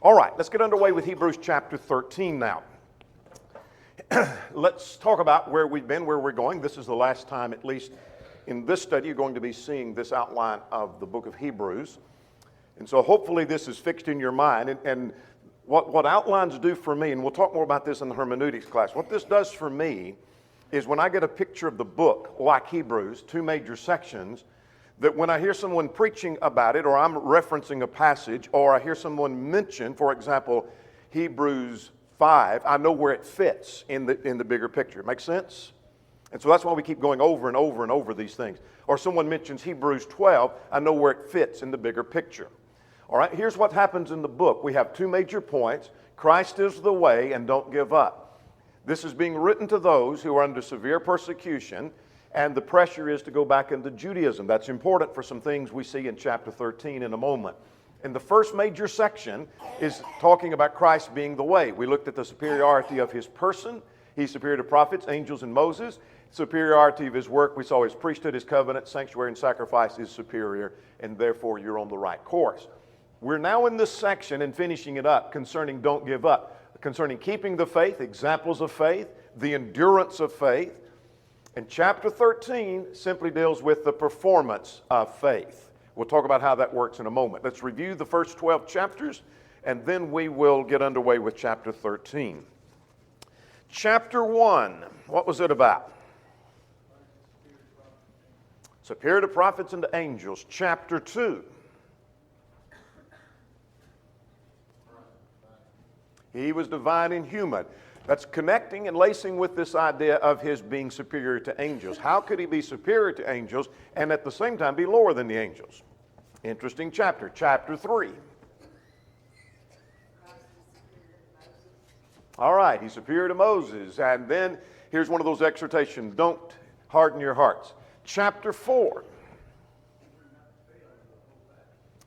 All right, let's get underway with Hebrews chapter 13 now. Let's talk about where we've been, where we're going. This is the last time, at least in this study, you're going to be seeing this outline of the book of Hebrews. And so hopefully this is fixed in your mind. And what outlines do for me, and we'll talk more about this in the hermeneutics class, what this does for me is when I get a picture of the book, like Hebrews, two major sections, that when I hear someone preaching about it, or I'm referencing a passage, or I hear someone mention, for example, Hebrews 5, I know where it fits in the bigger picture. Make sense? And so that's why we keep going over and over and over these things. Or someone mentions Hebrews 12, I know where it fits in the bigger picture. All right, here's what happens in the book. We have two major points. Christ is the way, and don't give up. This is being written to those who are under severe persecution, and the pressure is to go back into Judaism. That's important for some things we see in chapter 13 in a moment. And the first major section is talking about Christ being the way. We looked at the superiority of his person. He's superior to prophets, angels, and Moses. Superiority of his work, we saw his priesthood, his covenant, sanctuary, and sacrifice is superior, and therefore you're on the right course. We're now in this section and finishing it up concerning don't give up, concerning keeping the faith, examples of faith, the endurance of faith. And chapter 13 simply deals with the performance of faith. We'll talk about how that works in a moment. Let's review the first 12 chapters, and then we will get underway with chapter 13. Chapter 1, what was it about? Superior to prophets and to angels. Chapter 2. He was divine and human. That's connecting and lacing with this idea of his being superior to angels. How could he be superior to angels and at the same time be lower than the angels? Interesting chapter. Chapter 3. All right, he's superior to Moses. And then here's one of those exhortations, don't harden your hearts. Chapter 4.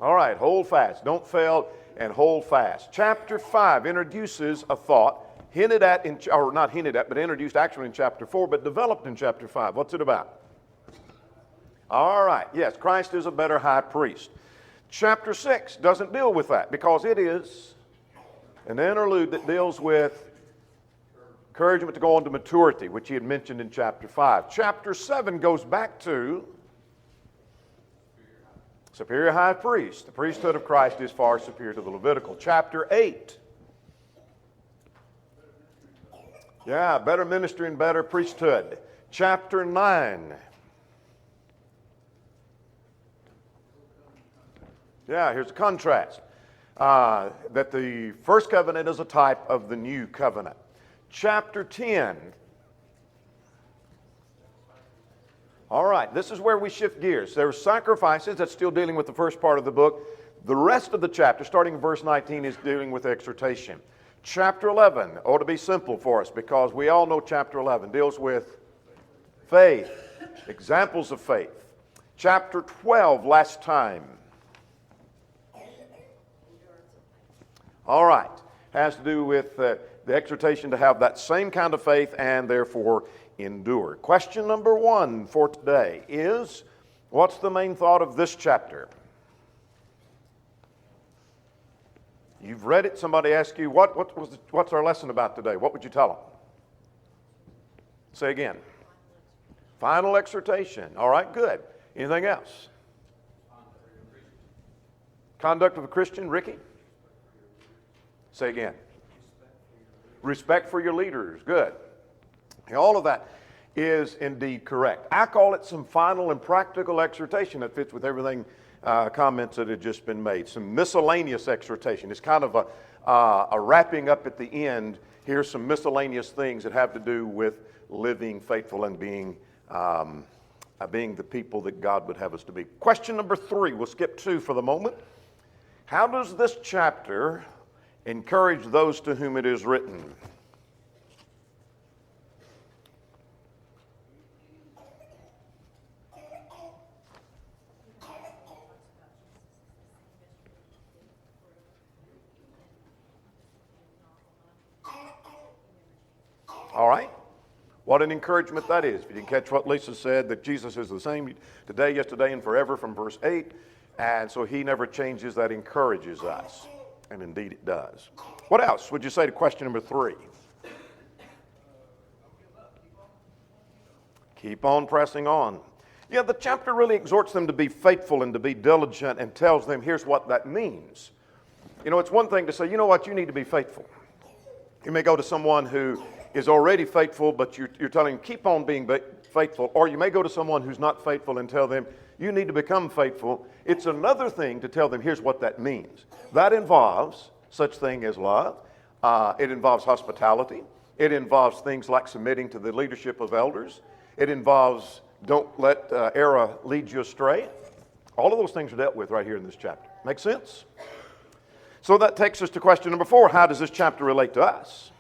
All right, hold fast. Don't fail and hold fast. Chapter 5 introduces a thought hinted at, or not hinted at, but introduced actually in chapter 4, but developed in chapter 5. What's it about? All right, yes, Christ is a better high priest. Chapter 6 doesn't deal with that because it is an interlude that deals with encouragement to go on to maturity, which he had mentioned in chapter 5. Chapter 7 goes back to superior high priest. The priesthood of Christ is far superior to the Levitical. Chapter 8. Yeah, better ministry and better priesthood. Chapter 9. Yeah, here's a contrast. That the first covenant is a type of the new covenant. Chapter 10. All right, this is where we shift gears. There are sacrifices. That's still dealing with the first part of the book. The rest of the chapter, starting in verse 19, is dealing with exhortation. Chapter 11 ought to be simple for us because we all know chapter 11 deals with faith, examples of faith. Chapter 12, last time. All right, has to do with the exhortation to have that same kind of faith and therefore endure. Question number 1 for today is, what's the main thought of this chapter? You've read it, somebody asked you, what's our lesson about today? What would you tell them? Say again. Final exhortation. All right, good. Anything else? Conduct of a Christian, Ricky? Say again. Respect for your leaders. Good. All of that is indeed correct. I call it some final and practical exhortation that fits with everything, comments that have just been made. Some miscellaneous exhortation. It's kind of a wrapping up at the end. Here's some miscellaneous things that have to do with living faithful and being the people that God would have us to be. Question number 3. We'll skip 2 for the moment. How does this chapter encourage those to whom it is written? All right. What an encouragement that is. If you didn't catch what Lisa said, that Jesus is the same today, yesterday, and forever from verse 8. And so he never changes. That encourages us. And indeed it does. What else would you say to question number 3? Keep on pressing on. Yeah, the chapter really exhorts them to be faithful and to be diligent and tells them here's what that means. You know, it's one thing to say, you know what, you need to be faithful. You may go to someone who is already faithful, but you're telling them, keep on being faithful. Or you may go to someone who's not faithful and tell them, you need to become faithful. It's another thing to tell them, here's what that means. That involves such thing as love. It involves hospitality. It involves things like submitting to the leadership of elders. It involves don't let error lead you astray. All of those things are dealt with right here in this chapter. Make sense? So that takes us to question number 4. How does this chapter relate to us?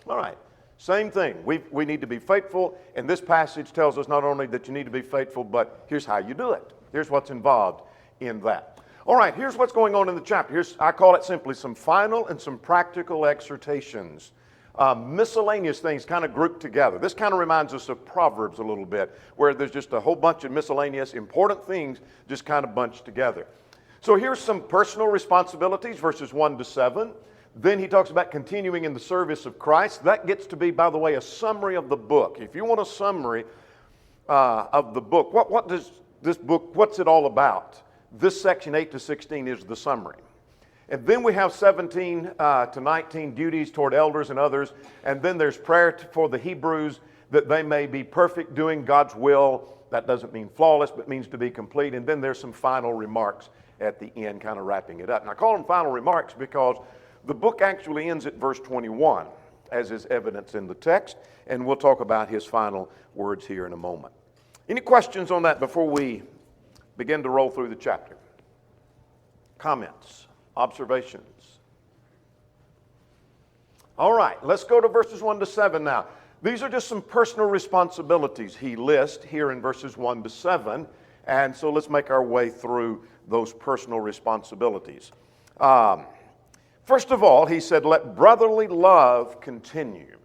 All right. Same thing. We need to be faithful, and this passage tells us not only that you need to be faithful, but here's how you do it. Here's what's involved in that. All right, here's what's going on in the chapter. I call it simply some final and some practical exhortations. Miscellaneous things kind of grouped together. This kind of reminds us of Proverbs a little bit, where there's just a whole bunch of miscellaneous important things just kind of bunched together. So here's some personal responsibilities, verses 1 to 7. Then he talks about continuing in the service of Christ. That gets to be, by the way, a summary of the book. If you want a summary of the book, what does this book, what's it all about? This section 8 to 16 is the summary. And then we have 17 to 19 duties toward elders and others. And then there's prayer for the Hebrews that they may be perfect, doing God's will. That doesn't mean flawless, but means to be complete. And then there's some final remarks at the end, kind of wrapping it up. And I call them final remarks because the book actually ends at verse 21, as is evidence in the text. And we'll talk about his final words here in a moment. Any questions on that before we begin to roll through the chapter? Comments? Observations? All right, let's go to verses 1 to 7 now. These are just some personal responsibilities he lists here in verses 1 to 7. And so let's make our way through those personal responsibilities. First of all, he said, let brotherly love continue.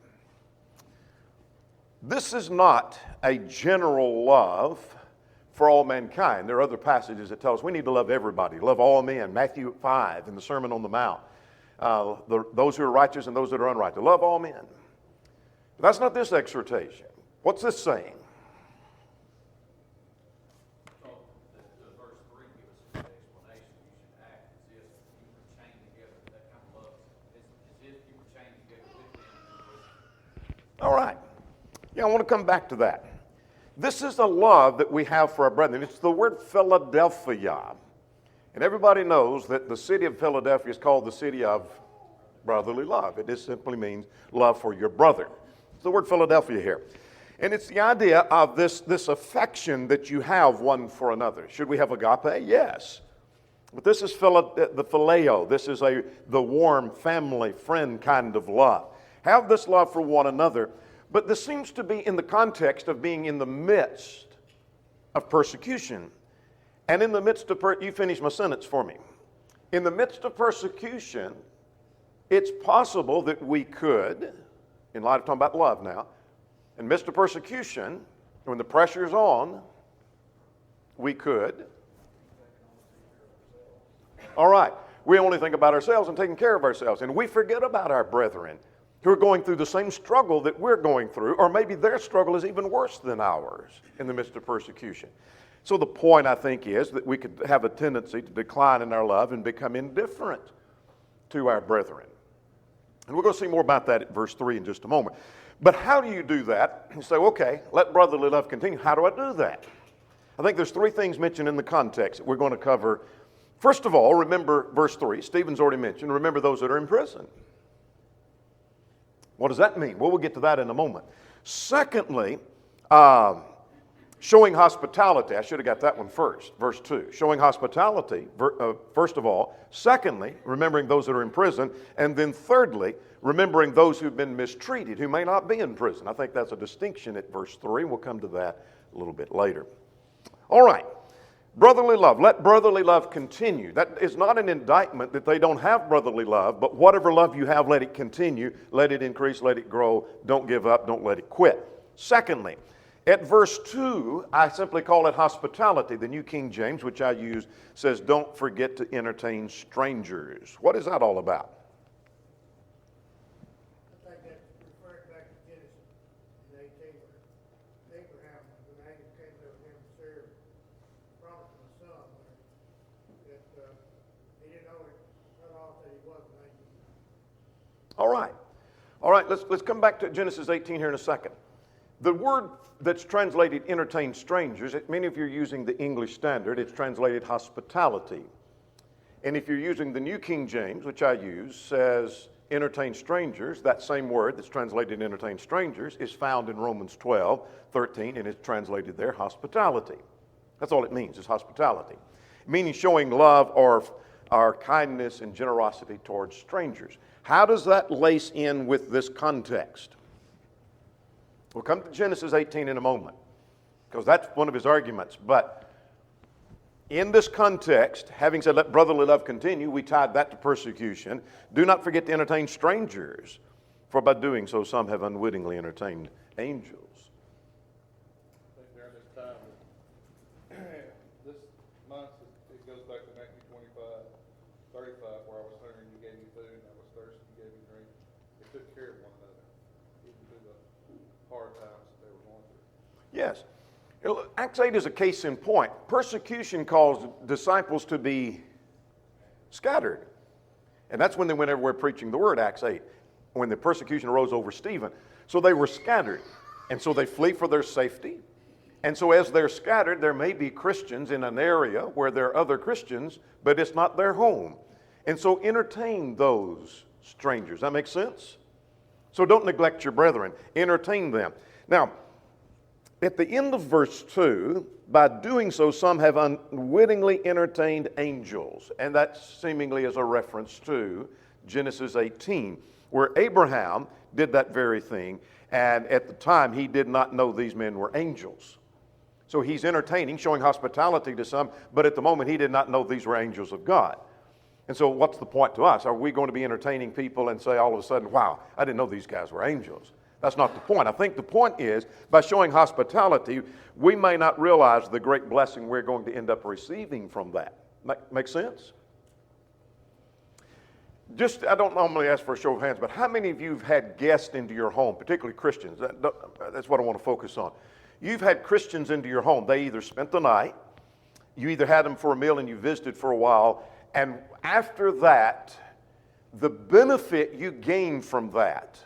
This is not a general love for all mankind. There are other passages that tell us we need to love everybody, love all men. Matthew 5 in the Sermon on the Mount. Those who are righteous and those that are unrighteous. Love all men. But that's not this exhortation. What's this saying? All right. Yeah, I want to come back to that. This is a love that we have for our brethren. It's the word Philadelphia. And everybody knows that the city of Philadelphia is called the city of brotherly love. It just simply means love for your brother. It's the word Philadelphia here. And it's the idea of this affection that you have one for another. Should we have agape? Yes. But this is the phileo. This is the warm family, friend kind of love. Have this love for one another. But this seems to be in the context of being in the midst of persecution. And in the midst of, you finish my sentence for me. In the midst of persecution, it's possible that we could, in light of talking about love now, in the midst of persecution, when the pressure's on, we could. All right, we only think about ourselves and taking care of ourselves, and we forget about our brethren who are going through the same struggle that we're going through, or maybe their struggle is even worse than ours in the midst of persecution. So the point, I think, is that we could have a tendency to decline in our love and become indifferent to our brethren. And we're going to see more about that at verse 3 in just a moment. But how do you do that? You say, okay, let brotherly love continue. How do I do that? I think there's 3 things mentioned in the context that we're going to cover. First of all, remember verse 3. Stephen's already mentioned, remember those that are in prison. What does that mean? Well, we'll get to that in a moment. Secondly, showing hospitality. I should have got that one first. Verse 2. Showing hospitality, first of all. Secondly, remembering those that are in prison. And then thirdly, remembering those who've been mistreated, who may not be in prison. I think that's a distinction at verse 3. We'll come to that a little bit later. All right. Brotherly love. Let brotherly love continue. That is not an indictment that they don't have brotherly love, but whatever love you have, let it continue. Let it increase, let it grow. Don't give up, don't let it quit. Secondly, At verse 2, I simply call it hospitality. The New King James, which I use, says, don't forget to entertain strangers. What is that all about? I think that's referring back to Genesis 18, where Abraham, when the angel came to him to serve, promised him a son, that he didn't know it cut off that he was an angel. All right. All right, let's come back to Genesis 18 here in a second. The word that's translated entertain strangers, many of you are using the English Standard, it's translated hospitality. And if you're using the New King James, which I use, says entertain strangers, that same word that's translated entertain strangers is found in Romans 12:13, and it's translated there hospitality. That's all it means, is hospitality. Meaning showing love or our kindness and generosity towards strangers. How does that lace in with this context? We'll come to Genesis 18 in a moment, because that's one of his arguments. But in this context, having said let brotherly love continue, we tied that to persecution. Do not forget to entertain strangers, for by doing so some have unwittingly entertained angels. I think during this time, this month, it goes back to Matthew 25:35, where I was hungry and you gave me food, and I was thirsty and you gave me drink. They took care of one another, even through the hard times that they were going through. Yes. Acts 8 is a case in point. Persecution caused disciples to be scattered. And that's when they went everywhere preaching the word, Acts 8, when the persecution arose over Stephen. So they were scattered. And so they flee for their safety. And so as they're scattered, there may be Christians in an area where there are other Christians, but it's not their home. And so entertain those strangers. That makes sense? So don't neglect your brethren. Entertain them. Now, at the end of verse 2, by doing so, some have unwittingly entertained angels. And that seemingly is a reference to Genesis 18, where Abraham did that very thing. And at the time, he did not know these men were angels. So he's entertaining, showing hospitality to some, but at the moment, he did not know these were angels of God. And so what's the point to us? Are we going to be entertaining people and say all of a sudden, wow, I didn't know these guys were angels? That's not the point. I think the point is, by showing hospitality, we may not realize the great blessing we're going to end up receiving from that. Make sense? I don't normally ask for a show of hands, but how many of you have had guests into your home, particularly Christians? That's what I want to focus on. You've had Christians into your home. They either spent the night, you either had them for a meal and you visited for a while, and after that, the benefit you gained from that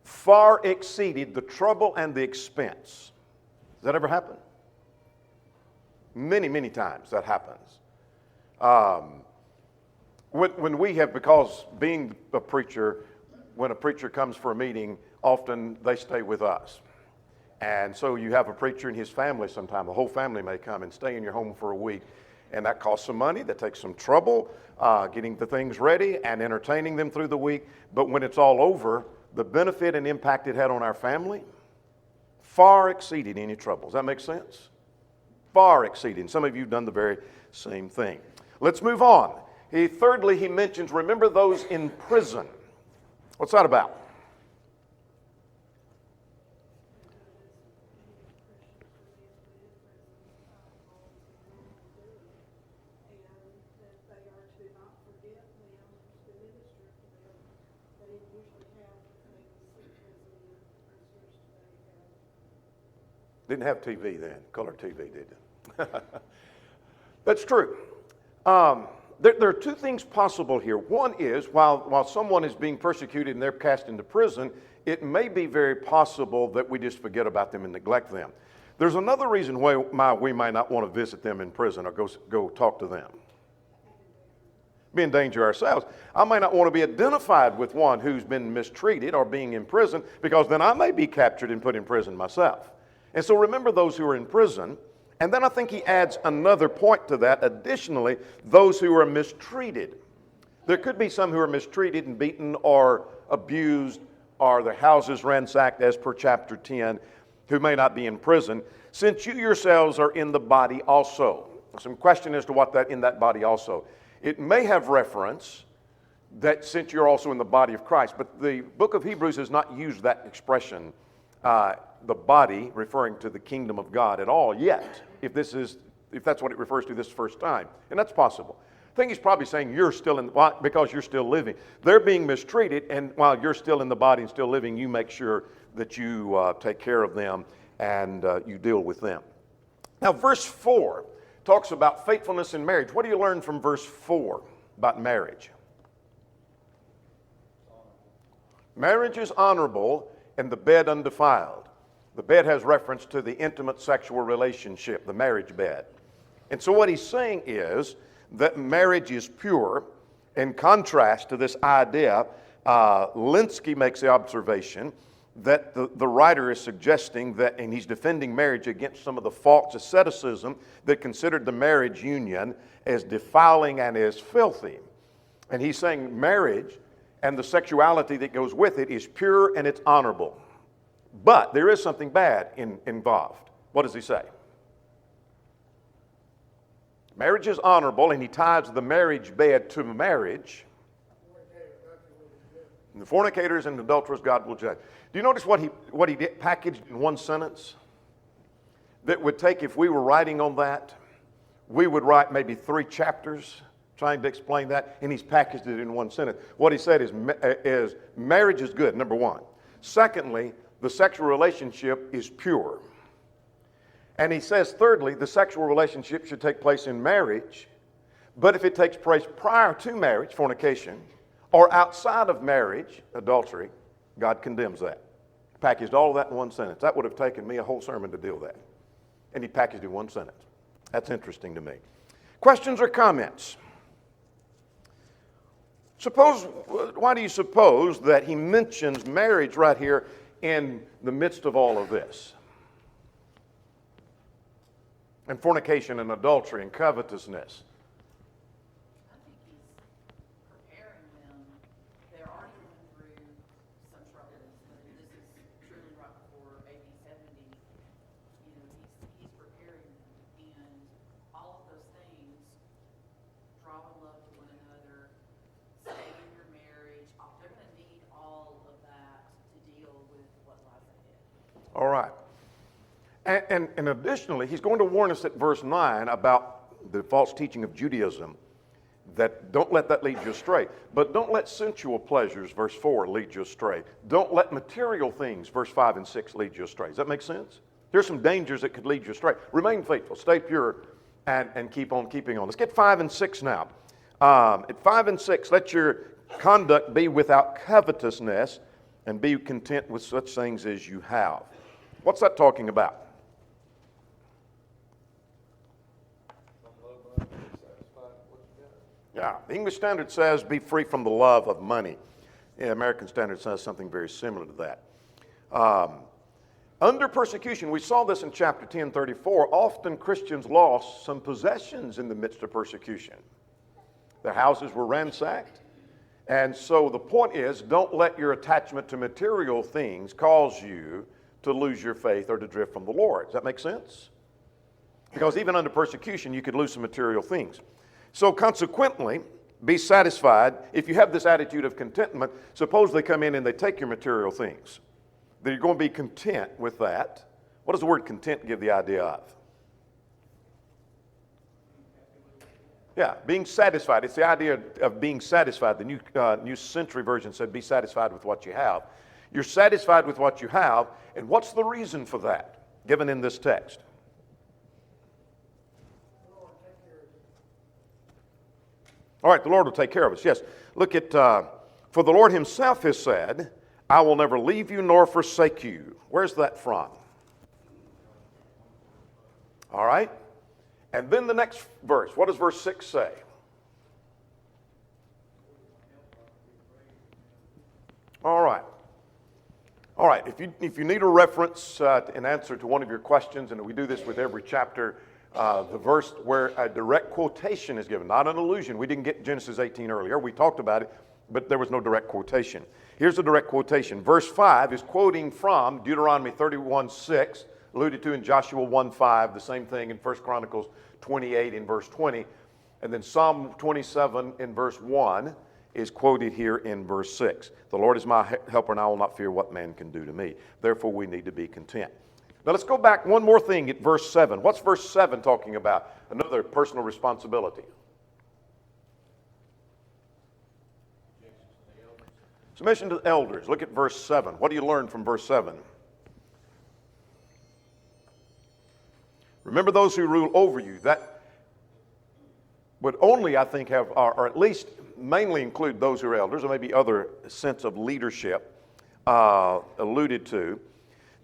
far exceeded the trouble and the expense. Does that ever happen? Many, many times that happens. When we have, because being a preacher, when a preacher comes for a meeting, often they stay with us. And so you have a preacher and his family sometime. The whole family may come and stay in your home for a week. And that costs some money, that takes some trouble, getting the things ready and entertaining them through the week. But when it's all over, the benefit and impact it had on our family far exceeded any trouble. Does that make sense? Far exceeding. Some of you have done the very same thing. Let's move on. Thirdly, he mentions, remember those in prison. What's that about? Didn't have TV then, color TV did. That's true. There are two things possible here. One is, while someone is being persecuted and they're cast into prison, it may be very possible that we just forget about them and neglect them. There's another reason why we might not want to visit them in prison or go talk to them. Be in danger ourselves. I may not want to be identified with one who's been mistreated or being in prison, because then I may be captured and put in prison myself. And so remember those who are in prison. And then I think he adds another point to that. Additionally, those who are mistreated. There could be some who are mistreated and beaten or abused or their houses ransacked, as per chapter 10, who may not be in prison, since you yourselves are in the body also. Some question as to what that in that body also. It may have reference that since you're also in the body of Christ, but the book of Hebrews has not used that expression the body referring to the kingdom of God at all yet, if that's what it refers to this first time. And that's possible. I think he's probably saying you're still in, because you're still living. They're being mistreated, and while you're still in the body and still living, you make sure that you take care of them and you deal with them. Now, verse 4 talks about faithfulness in marriage. What do you learn from verse 4 about marriage? Marriage is honorable and the bed undefiled. The bed has reference to the intimate sexual relationship, the marriage bed. And so what he's saying is that marriage is pure. In contrast to this idea, Linsky makes the observation that the writer is suggesting that, and he's defending marriage against some of the false asceticism that considered the marriage union as defiling and as filthy. And he's saying marriage and the sexuality that goes with it is pure and it's honorable. But there is something bad involved. What does he say? Marriage is honorable, and he ties the marriage bed to marriage. And the fornicators and adulterers God will judge. Do you notice what he did, packaged in one sentence? That would take, if we were writing on that, we would write maybe 3 chapters trying to explain that, and he's packaged it in one sentence. What he said is marriage is good, number one. Secondly, the sexual relationship is pure. And he says, thirdly, the sexual relationship should take place in marriage, but if it takes place prior to marriage, fornication, or outside of marriage, adultery, God condemns that. Packaged all of that in one sentence. That would have taken me a whole sermon to deal with that. And he packaged it in one sentence. That's interesting to me. Questions or comments? Why do you suppose that he mentions marriage right here in the midst of all of this? And fornication and adultery and covetousness. I think he's preparing them. They're already going through some troubles. This is truly right before AD 70. You know, he's preparing them. And all of those things, draw in love to one another, stay in your marriage, they're going to need all of that to deal with what lies ahead. All right. And additionally, he's going to warn us at verse 9 about the false teaching of Judaism, that don't let that lead you astray. But don't let sensual pleasures, verse 4, lead you astray. Don't let material things, verse 5 and 6, lead you astray. Does that make sense? There's some dangers that could lead you astray. Remain faithful, stay pure, and keep on keeping on. Let's get 5 and 6 now. At 5 and 6, let your conduct be without covetousness, and be content with such things as you have. What's that talking about? Yeah, the English Standard says be free from the love of money. The American Standard says something very similar to that. Under persecution, we saw this in chapter 10:34, often Christians lost some possessions in the midst of persecution. Their houses were ransacked. And so the point is, don't let your attachment to material things cause you to lose your faith or to drift from the Lord. Does that make sense? Because even under persecution, you could lose some material things. So consequently, be satisfied. If you have this attitude of contentment, suppose they come in and they take your material things. Then you're going to be content with that. What does the word content give the idea of? Yeah, being satisfied. It's the idea of being satisfied. The New Century Version said be satisfied with what you have. You're satisfied with what you have, and what's the reason for that, given in this text? All right, the Lord will take care of us. Yes, look at, for the Lord himself has said, I will never leave you nor forsake you. Where's that from? All right, and then the next verse. What does verse 6 say? All right. All right, if you need a reference, an answer to one of your questions, and we do this with every chapter, the verse where a direct quotation is given, not an allusion. We didn't get Genesis 18 earlier. We talked about it, but there was no direct quotation. Here's a direct quotation. Verse 5 is quoting from Deuteronomy 31:6, alluded to in Joshua 1:5, the same thing in 1 Chronicles 28 in verse 20, and then Psalm 27 in verse 1, is quoted here in verse 6. The Lord is my helper, and I will not fear what man can do to me. Therefore, we need to be content. Now, let's go back one more thing at verse 7. What's verse 7 talking about? Another personal responsibility. Submission to the elders. Look at verse 7. What do you learn from verse 7? Remember those who rule over you. That would only, I think, have, or at least mainly include those who are elders, or maybe other sense of leadership alluded to.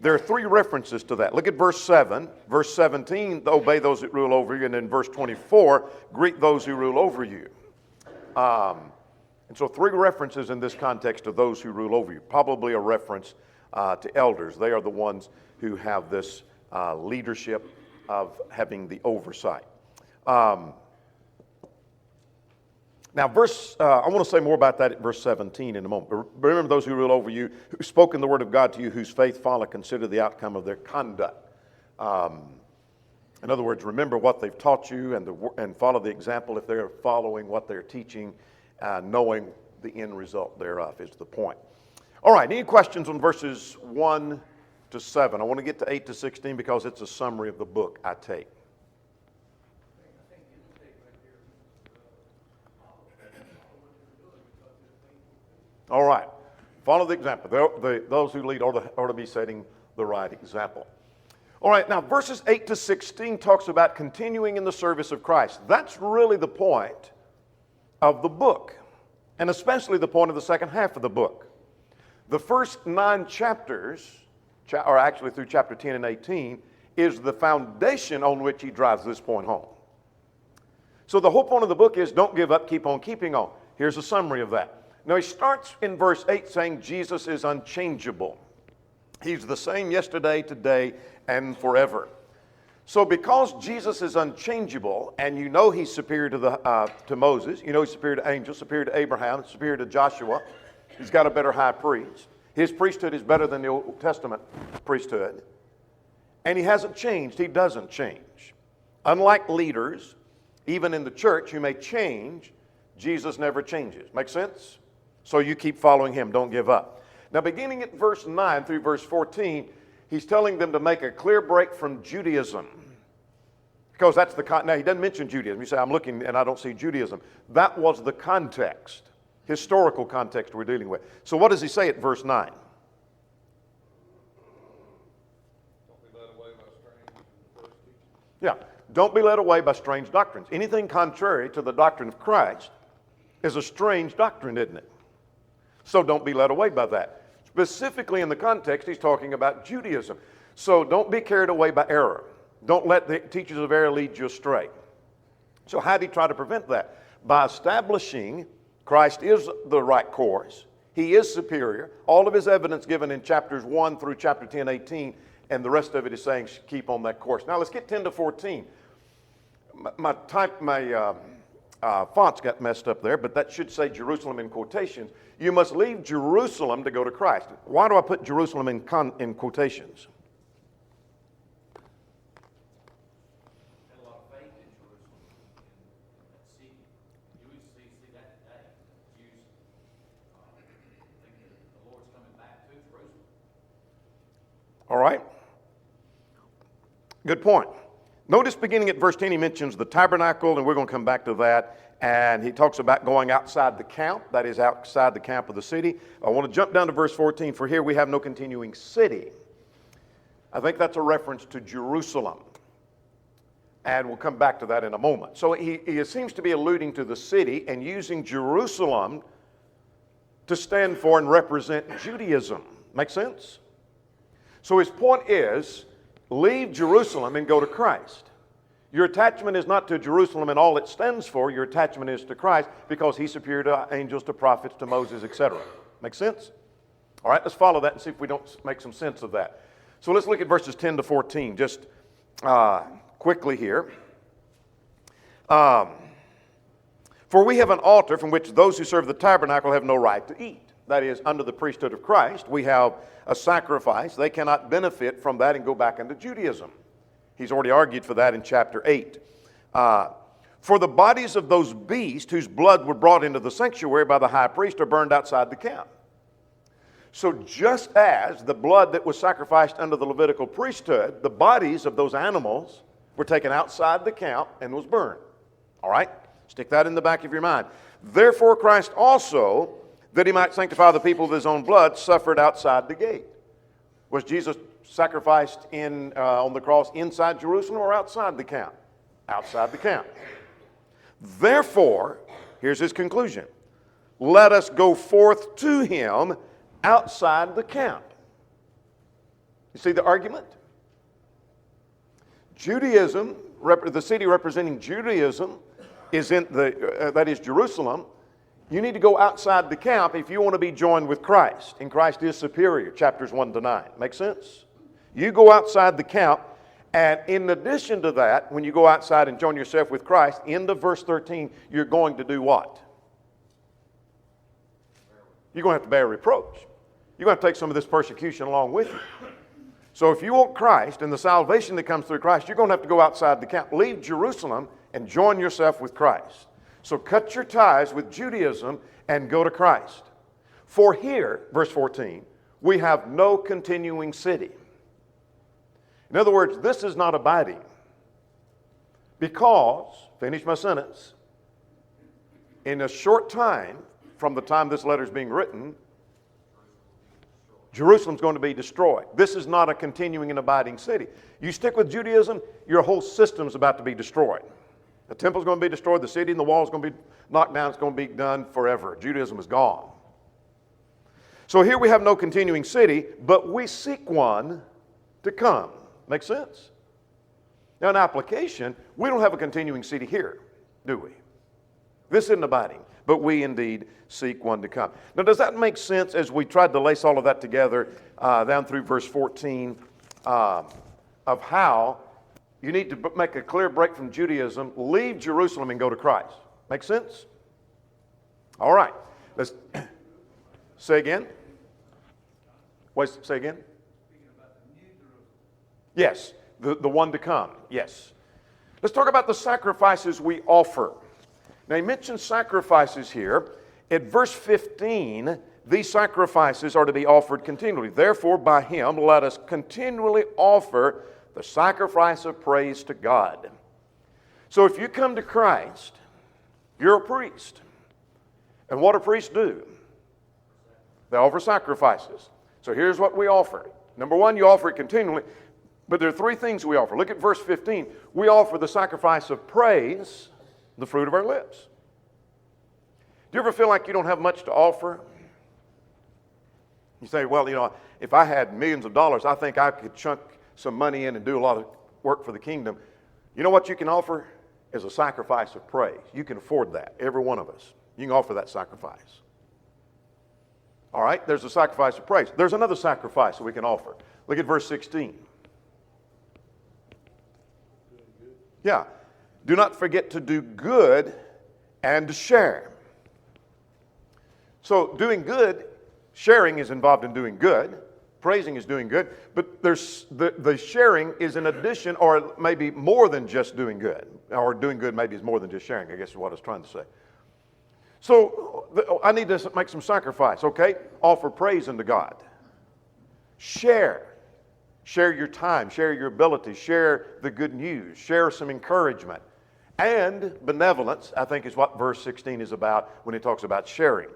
There are three references to that. Look at verse 7. Verse 17, obey those that rule over you. And then verse 24, greet those who rule over you. And so three references in this context of those who rule over you. Probably a reference to elders. They are the ones who have this leadership of having the oversight. Now, I want to say more about that at verse 17 in a moment. But remember those who rule over you, who spoken the word of God to you, whose faith follow, consider the outcome of their conduct. In other words, remember what they've taught you and follow the example if they're following what they're teaching, knowing the end result thereof is the point. All right, any questions on verses 1 to 7? I want to get to 8 to 16 because it's a summary of the book I take. All right. Follow the example. Those who lead ought to be setting the right example. All right, now verses 8 to 16 talks about continuing in the service of Christ. That's really the point of the book, and especially the point of the second half of the book. The first 9 chapters, or actually through chapter 10 and 18, is the foundation on which he drives this point home. So the whole point of the book is don't give up, keep on keeping on. Here's a summary of that. Now, he starts in verse 8 saying Jesus is unchangeable. He's the same yesterday, today, and forever. So because Jesus is unchangeable, and you know he's superior to Moses, you know he's superior to angels, superior to Abraham, superior to Joshua, he's got a better high priest. His priesthood is better than the Old Testament priesthood. And he hasn't changed. He doesn't change. Unlike leaders, even in the church, who may change, Jesus never changes. Make sense? So you keep following him. Don't give up. Now, beginning at verse 9 through verse 14, he's telling them to make a clear break from Judaism. Because that's now he doesn't mention Judaism. You say, I'm looking and I don't see Judaism. That was the context, historical context we're dealing with. So what does he say at verse 9? Don't be led away by strange and perverse teaching. Yeah, don't be led away by strange doctrines. Anything contrary to the doctrine of Christ is a strange doctrine, isn't it? So don't be led away by that. Specifically in the context, he's talking about Judaism. So don't be carried away by error. Don't let the teachers of error lead you astray. So how did he try to prevent that? By establishing Christ is the right course. He is superior. All of his evidence given in chapters 1 through chapter 10, 18, and the rest of it is saying keep on that course. Now let's get 10 to 14. My fonts got messed up there, but that should say Jerusalem in quotations. You must leave Jerusalem to go to Christ. Why do I put Jerusalem in quotations? Had a lot of faith in Jerusalem, in that city. You would see that today. Jews think that the Lord's coming back to Jerusalem. All right. Good point. Notice beginning at verse 10, he mentions the tabernacle, and we're going to come back to that. And he talks about going outside the camp, that is outside the camp of the city. I want to jump down to verse 14, for here we have no continuing city. I think that's a reference to Jerusalem. And we'll come back to that in a moment. So he seems to be alluding to the city and using Jerusalem to stand for and represent Judaism. Make sense? So his point is, leave Jerusalem and go to Christ. Your attachment is not to Jerusalem and all it stands for. Your attachment is to Christ because he's superior to angels, to prophets, to Moses, etc. Make sense? All right, let's follow that and see if we don't make some sense of that. So let's look at verses 10 to 14 just quickly here. For we have an altar from which those who serve the tabernacle have no right to eat. That is, under the priesthood of Christ, we have a sacrifice. They cannot benefit from that and go back into Judaism. He's already argued for that in chapter 8. For For the bodies of those beasts whose blood were brought into the sanctuary by the high priest are burned outside the camp. So just as the blood that was sacrificed under the Levitical priesthood, the bodies of those animals were taken outside the camp and was burned. All right? Stick that in the back of your mind. Therefore Christ also, that he might sanctify the people with his own blood, suffered outside the gate. Was Jesus sacrificed on the cross inside Jerusalem or outside the camp? Outside the camp. Therefore, here's his conclusion. Let us go forth to him outside the camp. You see the argument? Judaism, the city representing Judaism, is that is Jerusalem. You need to go outside the camp if you want to be joined with Christ. And Christ is superior, chapters 1 to 9. Make sense? You go outside the camp, and in addition to that, when you go outside and join yourself with Christ, end of verse 13, you're going to do what? You're going to have to bear reproach. You're going to take some of this persecution along with you. So if you want Christ and the salvation that comes through Christ, you're going to have to go outside the camp. Leave Jerusalem and join yourself with Christ. So cut your ties with Judaism and go to Christ. For here, verse 14, we have no continuing city. In other words, this is not abiding. Because, finish my sentence, in a short time from the time this letter is being written, Jerusalem's going to be destroyed. This is not a continuing and abiding city. You stick with Judaism, your whole system's about to be destroyed. The temple's going to be destroyed, the city and the wall's going to be knocked down, it's going to be done forever. Judaism is gone. So here we have no continuing city, but we seek one to come. Make sense? Now in application, we don't have a continuing city here, do we? This isn't abiding, but we indeed seek one to come. Now does that make sense as we tried to lace all of that together down through verse 14 of how you need to make a clear break from Judaism, leave Jerusalem and go to Christ? Make sense? All right. Let's say again. Wait, say again. Yes, the one to come. Yes. Let's talk about the sacrifices we offer. Now he mentions sacrifices here. At verse 15, these sacrifices are to be offered continually. Therefore, by him, let us continually offer the sacrifice of praise to God. So if you come to Christ, you're a priest. And what do priests do? They offer sacrifices. So here's what we offer. Number one, you offer it continually. But there are three things we offer. Look at verse 15. We offer the sacrifice of praise, the fruit of our lips. Do you ever feel like you don't have much to offer? You say, well, you know, if I had millions of dollars, I think I could chunk some money in and do a lot of work for the kingdom. You know what you can offer? Is a sacrifice of praise. You can afford that, every one of us. You can offer that sacrifice. All right, there's a sacrifice of praise. There's another sacrifice that we can offer. Look at verse 16. Yeah. Do not forget to do good and to share. So doing good, sharing is involved in doing good. Praising is doing good. But there's the sharing is in addition, or maybe more than just doing good. Or doing good maybe is more than just sharing, I guess is what I was trying to say. So I need to make some sacrifice, okay? Offer praise unto God. Share. Share your time, share your ability, share the good news, share some encouragement. And benevolence, I think, is what verse 16 is about when he talks about sharing.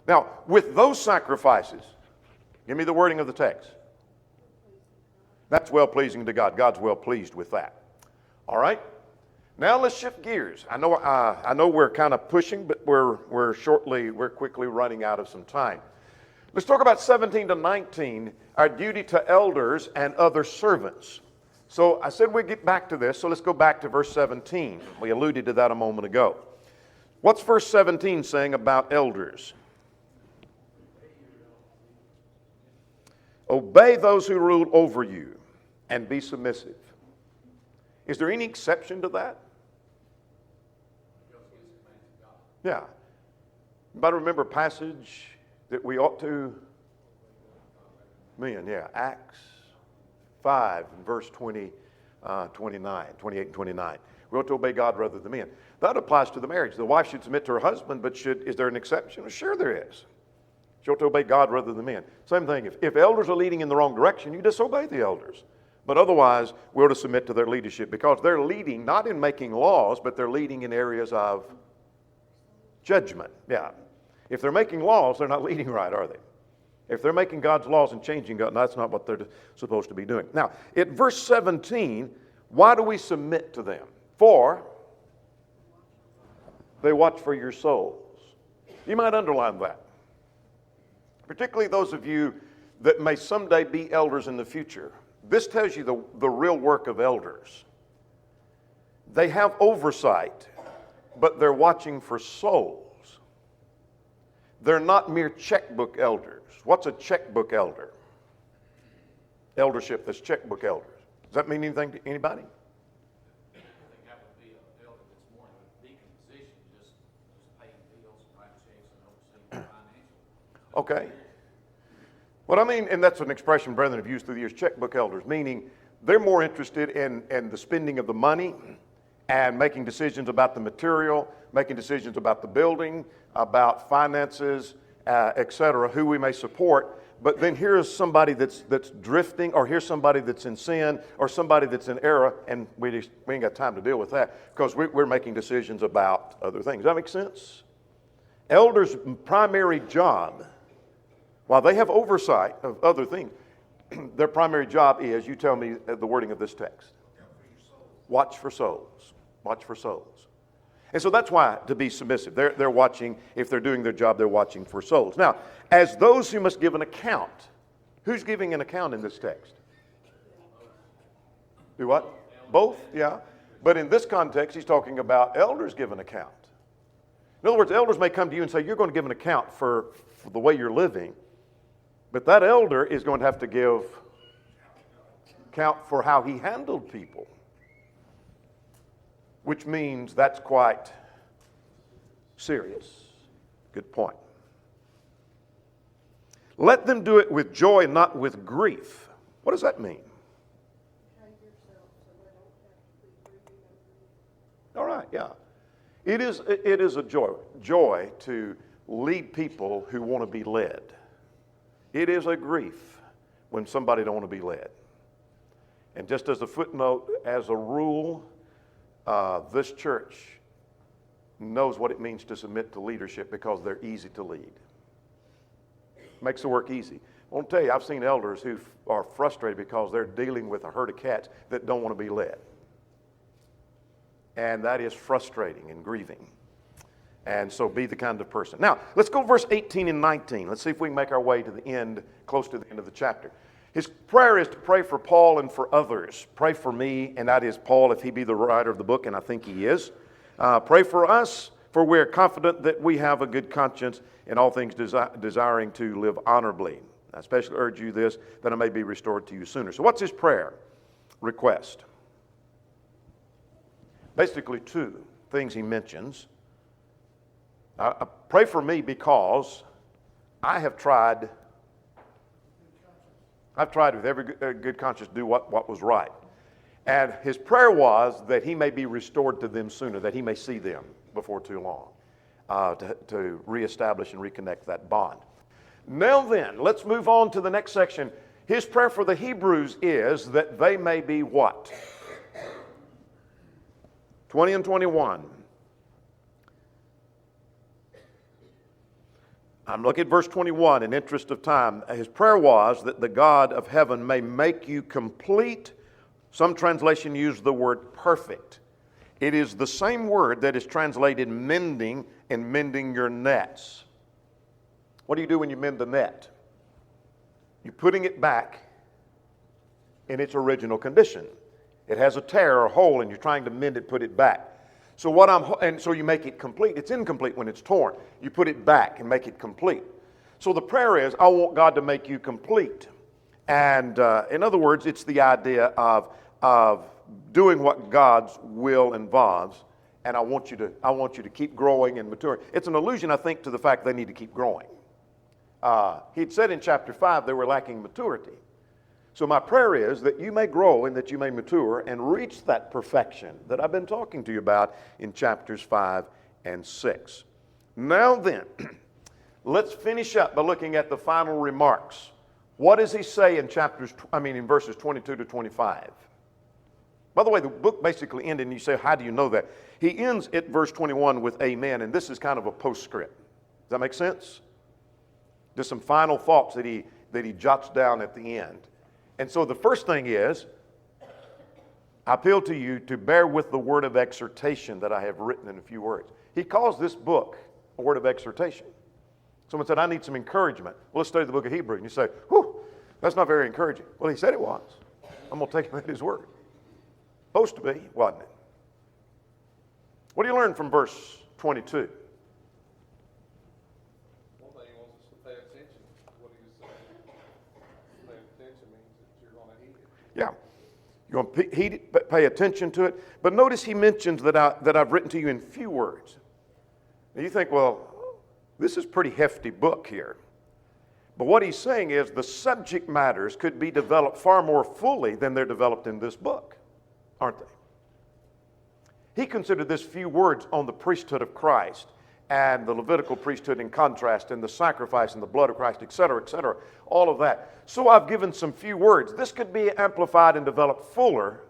Now, with those sacrifices, give me the wording of the text. That's well-pleasing to God. God's well-pleased with that. All right? Now let's shift gears. I know we're kind of pushing, but we're quickly running out of some time. Let's talk about 17 to 19, our duty to elders and other servants. So I said we'd get back to this, so let's go back to verse 17. We alluded to that a moment ago. What's verse 17 saying about elders? Obey those who rule over you and be submissive. Is there any exception to that? Yeah. Anybody remember a passage that we ought to? Acts 5 and verse 28 and 29. We ought to obey God rather than men. That applies to the marriage. The wife should submit to her husband, but is there an exception? Well, sure there is. She ought to obey God rather than men. Same thing, if elders are leading in the wrong direction, you disobey the elders. But otherwise, we ought to submit to their leadership because they're leading not in making laws, but they're leading in areas of judgment. Yeah. If they're making laws, they're not leading right, are they? If they're making God's laws and changing God, that's not what they're supposed to be doing. Now, at verse 17, why do we submit to them? For they watch for your souls. You might underline that. Particularly those of you that may someday be elders in the future. This tells you the real work of elders. They have oversight, but they're watching for souls. They're not mere checkbook elders. What's a checkbook elder? Eldership that's checkbook elders. Does that mean anything to anybody? I think that would be an elder that's more in a deacon position, just paying bills, writing checks, and overseeing financial. Okay. What I mean, and that's an expression brethren have used through the years, checkbook elders, meaning they're more interested in the spending of the money and making decisions about the material, making decisions about the building, about finances, etc., who we may support. But then here's somebody that's drifting, or here's somebody that's in sin, or somebody that's in error, and we ain't got time to deal with that because we're making decisions about other things. Does that make sense? Elders' primary job, while they have oversight of other things, their primary job is, you tell me the wording of this text. Watch for souls. Watch for souls. And so that's why to be submissive. They're watching, if they're doing their job, they're watching for souls. Now, as those who must give an account, who's giving an account in this text? Do what? Both, yeah. But in this context, he's talking about elders give an account. In other words, elders may come to you and say, you're going to give an account for the way you're living. But that elder is going to have to give account for how he handled people. Which means that's quite serious. Good point. Let them do it with joy and not with grief. What does that mean? All right, yeah. It is a joy to lead people who want to be led. It is a grief when somebody don't want to be led. And just as a footnote, as a rule, this church knows what it means to submit to leadership because they're easy to lead. Makes the work easy. I want to tell you, I've seen elders who are frustrated because they're dealing with a herd of cats that don't want to be led. And that is frustrating and grieving. And so be the kind of person. Now, let's go verse 18 and 19. Let's see if we can make our way to the end, close to the end of the chapter. His prayer is to pray for Paul and for others. Pray for me, and that is Paul, if he be the writer of the book, and I think he is. Pray for us, for we are confident that we have a good conscience in all things, desiring to live honorably. I especially urge you this, that I may be restored to you sooner. So what's his prayer request? Basically two things he mentions. Pray for me because I have tried... I've tried with every good conscience to do what was right. And his prayer was that he may be restored to them sooner, that he may see them before too long, to reestablish and reconnect that bond. Now then, let's move on to the next section. His prayer for the Hebrews is that they may be what? 20 and 21. I'm looking at verse 21 in interest of time. His prayer was that the God of heaven may make you complete. Some translation use the word perfect. It is the same word that is translated mending and mending your nets. What do you do when you mend the net? You're putting it back in its original condition. It has a tear or a hole and you're trying to mend it, put it back. And so you make it complete. It's incomplete when it's torn. You put it back and make it complete. So the prayer is, I want God to make you complete. And in other words, it's the idea of doing what God's will involves. And I want you to keep growing and maturing. It's an allusion, I think, to the fact they need to keep growing. He'd said in chapter 5 they were lacking maturity. So my prayer is that you may grow and that you may mature and reach that perfection that I've been talking to you about in chapters 5 and 6. Now then, let's finish up by looking at the final remarks. What does he say in in verses 22 to 25? By the way, the book basically ended, and you say, how do you know that? He ends at verse 21 with amen, and this is kind of a postscript. Does that make sense? Just some final thoughts that he jots down at the end. And so the first thing is, I appeal to you to bear with the word of exhortation that I have written in a few words. He calls this book a word of exhortation. Someone said, I need some encouragement. Well, let's study the book of Hebrews. And you say, whew, that's not very encouraging. Well, he said it was. I'm going to take him at his word. Supposed to be, wasn't it? What do you learn from verse 22? One thing he wants us to pay attention to what he's saying. Pay attention means that you're going to heed it. Yeah. You're going to heed it, pay attention to it. But notice he mentions that I've written to you in few words. Now you think, well, this is a pretty hefty book here. But what he's saying is the subject matters could be developed far more fully than they're developed in this book, aren't they? He considered this few words on the priesthood of Christ and the Levitical priesthood in contrast and the sacrifice and the blood of Christ, etc., all of that. So I've given some few words. This could be amplified and developed fuller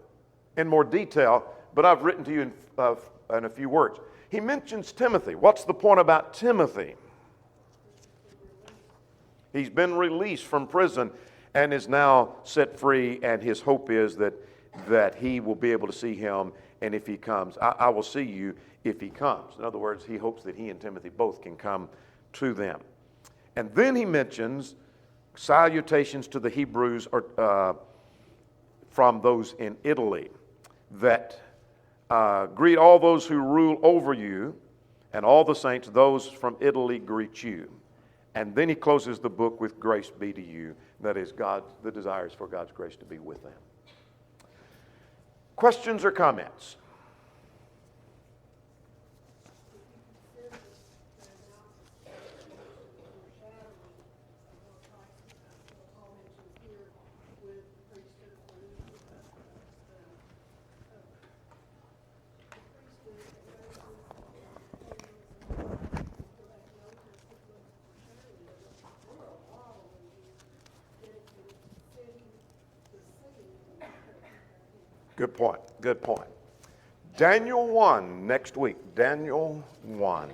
in more detail, but I've written to you in a few words. He mentions Timothy. What's the point about Timothy? He's been released from prison and is now set free, and his hope is that he will be able to see him, and if he comes, I will see you if he comes. In other words, he hopes that he and Timothy both can come to them. And then he mentions salutations to the Hebrews from those in Italy, that greet all those who rule over you, and all the saints, those from Italy greet you. And then he closes the book with grace be to you. That is, the desire is for God's grace to be with them. Questions or comments? Good point. Good point. Daniel 1 next week. Daniel 1.